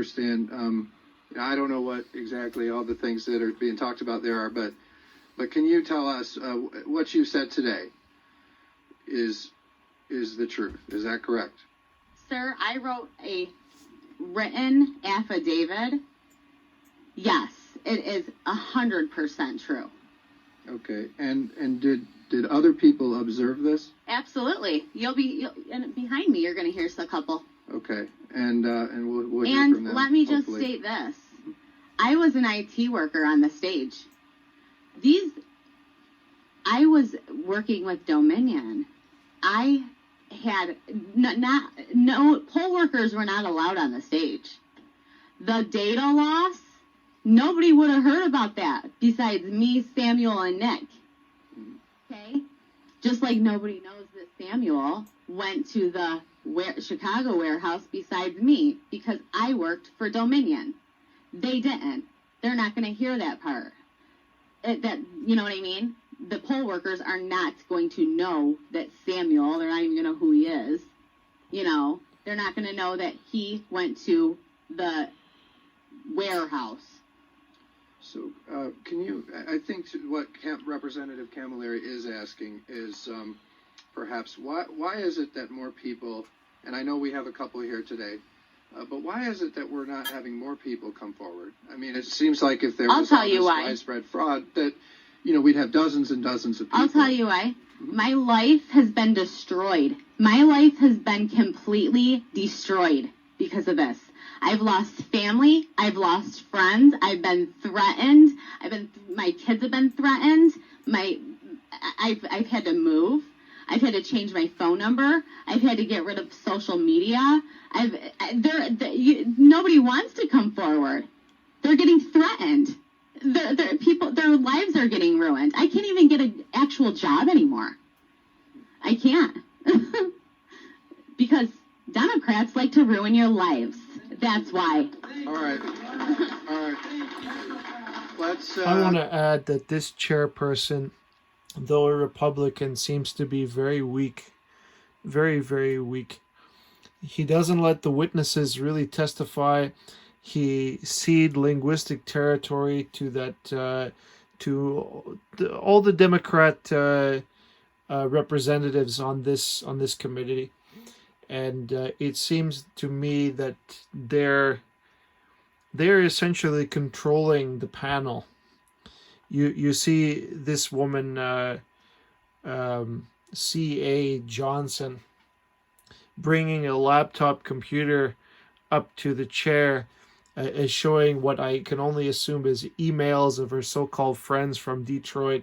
understand. I don't know what exactly all the things that are being talked about there are, but can you tell us what you said today is the truth? Is that correct? Sir, I wrote a written affidavit. Yes, it is 100% true. Okay, and did other people observe this? Absolutely. And behind me, you're going to hear a couple. Okay, and we'll hear from them, let me just hopefully. state this. I was an IT worker on the stage. I was working with Dominion. I had no poll workers were not allowed on the stage. The data loss, nobody would have heard about that besides me, Samuel, and Nick. Okay? Just like nobody knows that Samuel went to the Chicago warehouse besides me because I worked for Dominion. They didn't. They're not going to hear that part. You know what I mean? The poll workers are not going to know that Samuel, they're not even going to know who he is. You know, they're not going to know that he went to the warehouse. So can you, I think what Representative Camilleri is asking is perhaps why is it that more people, and I know we have a couple here today, but why is it that we're not having more people come forward? I mean, it seems like if there was all this widespread fraud that, we'd have dozens and dozens of people. I'll tell you why. My life has been destroyed. My life has been completely destroyed because of this. I've lost family. I've lost friends. I've been threatened. My kids have been threatened. I've had to move. I've had to change my phone number. I've had to get rid of social media. Nobody wants to come forward. They're getting threatened. Their lives are getting ruined. I can't even get an actual job anymore. I can't. Because Democrats like to ruin your lives. That's why. All right. Let's. I want to add that this chairperson, though a Republican, seems to be very weak. Very, very weak. He doesn't let the witnesses really testify. He ceded linguistic territory to that all the Democrat representatives on this committee, and it seems to me that they're essentially controlling the panel. You see this woman, C.A. Johnson, bringing a laptop computer up to the chair, is showing what I can only assume is emails of her so-called friends from Detroit.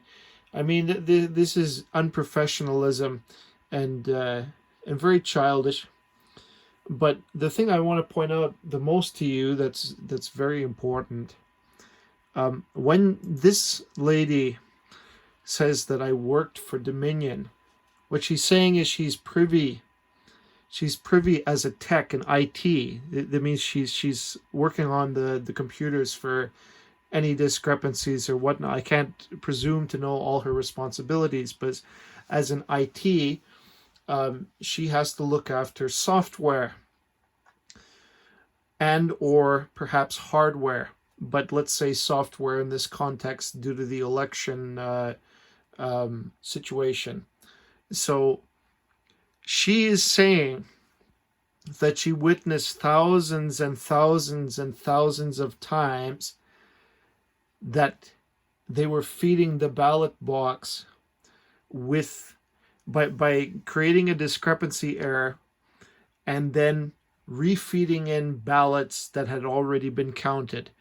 I mean, this is unprofessionalism and very childish. But the thing I want to point out the most to you that's very important, when this lady says that I worked for Dominion, what she's saying is she's privy as a tech and IT. That means she's working on the computers for any discrepancies or whatnot. I can't presume to know all her responsibilities, but as an IT, she has to look after software and or perhaps hardware. But let's say software in this context due to the election situation. So she is saying that she witnessed thousands and thousands and thousands of times that they were feeding the ballot box by creating a discrepancy error and then refeeding in ballots that had already been counted,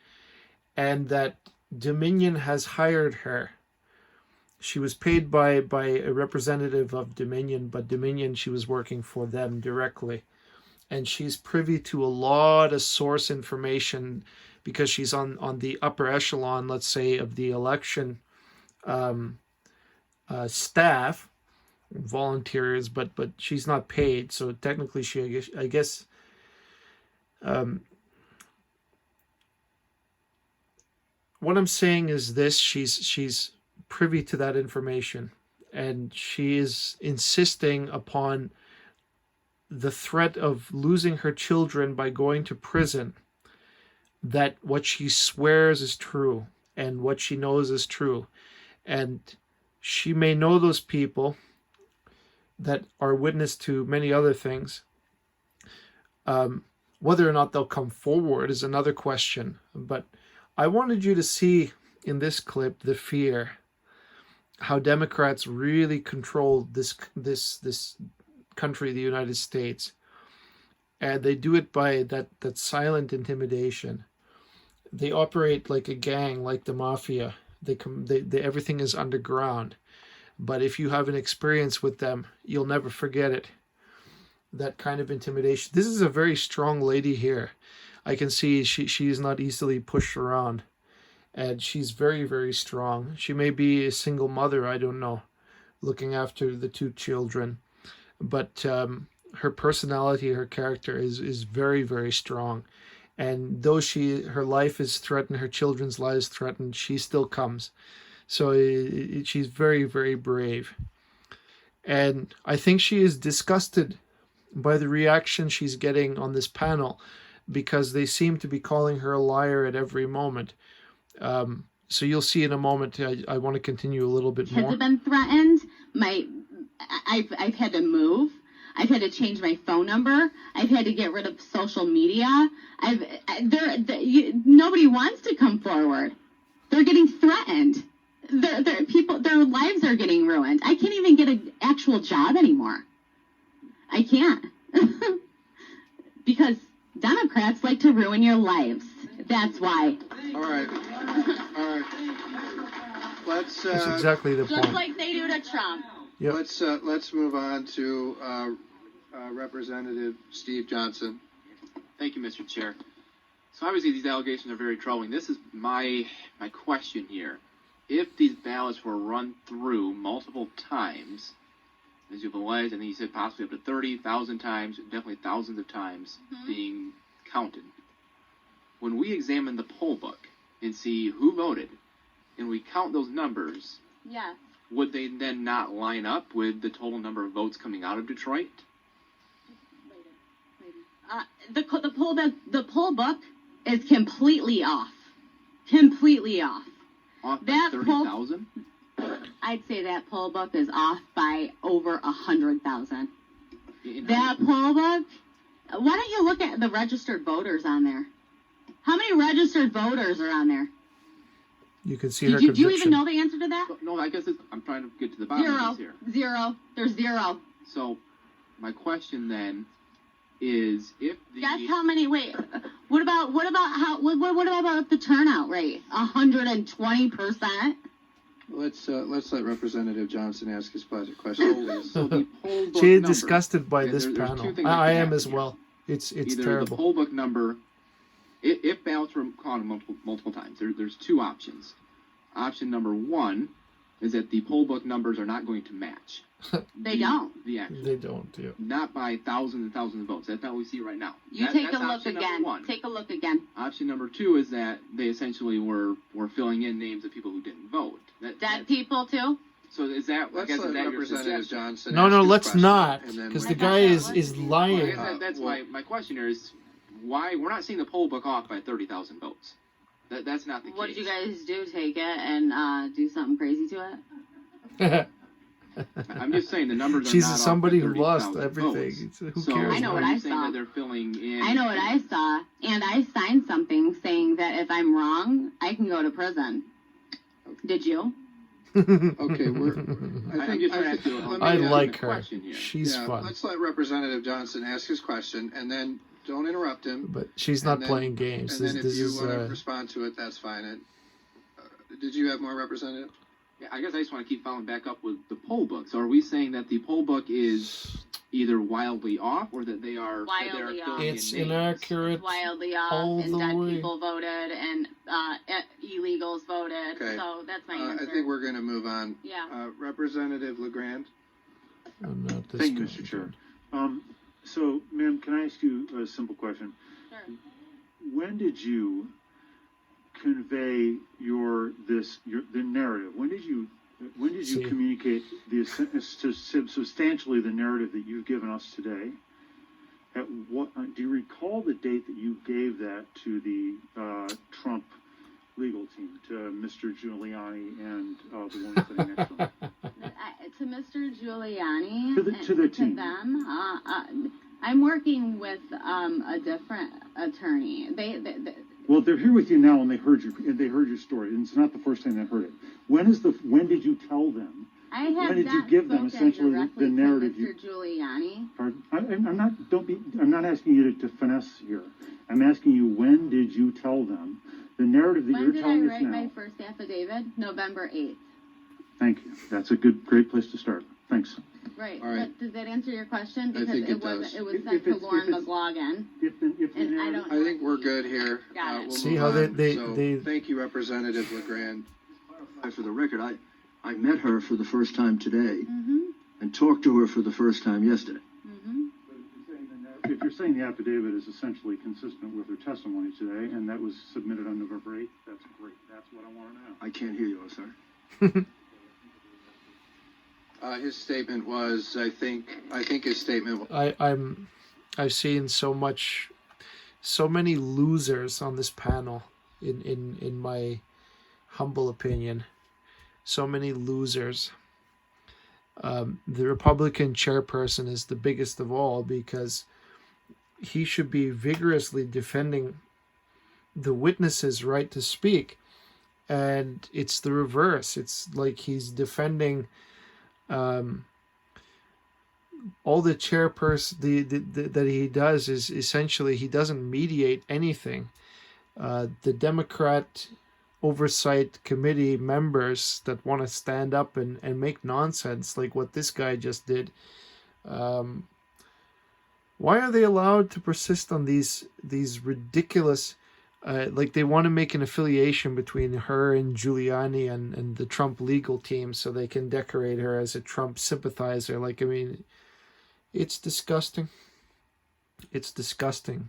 and that Dominion has hired her. She was paid by a representative of Dominion, but Dominion, she was working for them directly. And she's privy to a lot of source information because she's on the upper echelon, let's say, of the election staff, volunteers, but she's not paid. So technically, I guess what I'm saying is this: she's privy to that information, and she is insisting upon the threat of losing her children by going to prison that what she swears is true and what she knows is true. And she may know those people that are witness to many other things. Whether or not they'll come forward is another question. But I wanted you to see in this clip the fear, how Democrats really control this country, the United States, and they do it by that silent intimidation. They operate like a gang, like the mafia. They everything is underground. But if you have an experience with them, you'll never forget it. That kind of intimidation. This is a very strong lady here. I can see she is not easily pushed around. And she's very, very strong. She may be a single mother, I don't know, looking after the 2 children. But her personality, her character is very, very strong. And though her life is threatened, her children's lives threatened, she still comes. So she's very, very brave. And I think she is disgusted by the reaction she's getting on this panel, because they seem to be calling her a liar at every moment. So you'll see in a moment. I want to continue a little bit more. Kids have been threatened. I've had to move. I've had to change my phone number. I've had to get rid of social media. Nobody wants to come forward. They're getting threatened. Their lives are getting ruined. I can't even get an actual job anymore. I can't. Because Democrats like to ruin your lives. That's why. All right. Let's. That's exactly the point. Just like they do to Trump. Yep. Let's move on to Representative Steve Johnson. Thank you, Mr. Chair. So obviously these allegations are very troubling. This is my question here. If these ballots were run through multiple times, as you've alleged, and then you said possibly up to 30,000 times, definitely thousands of times being counted. When we examine the poll book and see who voted, and we count those numbers, Yeah. would they then not line up with the total number of votes coming out of Detroit? The poll book is completely off. Completely off. Off That 30,000? I'd say that poll book is off by over 100,000. That poll book. Why don't you look at the registered voters on there? How many registered voters are on there? You can see her Do conviction. you even know the answer to that? No, I guess I'm trying to get to the bottom of this here. Zero. There's zero. So, my question then is, if the Guess how many? Wait. What about the turnout rate? 120%. Let's let Representative Johnson ask his question, please. so the poll book She is number, disgusted by okay, this there's panel. two things that I can am happen as here. well. It's Either terrible. the poll book number, if ballots were counted multiple times, there's 2 options. Option number 1 is that the poll book numbers are not going to match. They don't. The actual. They don't do. Not by thousands and thousands of votes. That's not what we see right now. You take that's a look option number again. 1. Take a look again. Option number 2 is that they essentially were filling in names of people who didn't vote. Dead people too. So is that? I Let's guess, let is that your Representative suggestion? Johnson. No, ask no, his let's question, not, and then because we- the guy is Well, I lying. guess that's why my question here is why we're not seeing the poll book off by 30,000 votes. That's not the case. What did you guys do? Take it and do something crazy to it? I'm just saying the numbers are She's not off somebody by who lost 30,000 everything. votes. Who So cares? I know are what you I saying saw. that they're filling in? I know what I saw, and I signed something saying that if I'm wrong, I can go to prison. Did you? Okay, we're. I'm just trying to ask you let I me, like the her. question here. She's yeah, fun, let's let Representative Johnson ask his question, and then don't interrupt him. but she's not And then- playing games. And then This if you is want to respond to it, that's fine. Did you have more, Representative? Yeah, I guess I just want to keep following back up with the poll book. So are we saying that the poll book is either wildly off or that they are Wildly off. filling it's in names? inaccurate. Wildly off, All and the dead way. people voted, and illegals voted. Okay. So that's my I answer. think we're going to move on. Yeah. Representative LeGrand. Oh, not this Thank you, guy Mr. Chair. again. So, ma'am, can I ask you a simple question? Sure. When did you convey the narrative? When did you See. communicate substantially the narrative that you've given us today? At what do you recall the date that you gave that to the Mr. Giuliani and the woman sitting next to him? To Mr. Giuliani, To the and team. to them, I'm working with a different attorney. They Well, they're here with you now, and they heard your story, and it's not the first time they heard it. When did you tell them? I have When did you not give them spoken essentially directly the narrative to Mr. Giuliani. Pardon? I'm not asking you to finesse here. I'm asking you, when did you tell them the narrative that When you're did I telling us write now? my first affidavit? November 8th. Thank you. That's a great place to start. Thanks. Right. All right. But does that answer your question? I Because think it wasn't. does. It was If sent to it's- Lauren if it's- McLaughlin. If the And I narrative- don't- I think we're good here. Got it. We'll See move how on. they- Thank you, Representative LeGrand. For the record, I met her for the first time today Mm-hmm. and talked to her for the first time yesterday. Mm-hmm. If you're saying the affidavit is essentially consistent with her testimony today, and that was submitted on November 8th, that's great. That's what I want to know. I can't hear you, I'm sorry. His statement was, I think his statement. I've seen so many losers on this panel, in my humble opinion. So many losers. The Republican chairperson is the biggest of all, because he should be vigorously defending the witnesses' right to speak, and it's the reverse. It's like he's defending all the chairperson that he does is essentially he doesn't mediate anything. The Democrat oversight committee members that want to stand up and make nonsense like what this guy just did, why are they allowed to persist on these ridiculous, like they want to make an affiliation between her and Giuliani and the Trump legal team so they can decorate her as a Trump sympathizer? Like, I mean, it's disgusting. It's disgusting.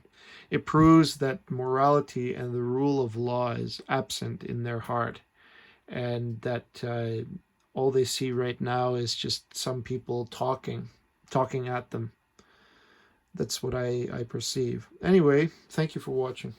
It proves that morality and the rule of law is absent in their heart, and that all they see right now is just some people talking at them. That's what I perceive. Anyway, thank you for watching.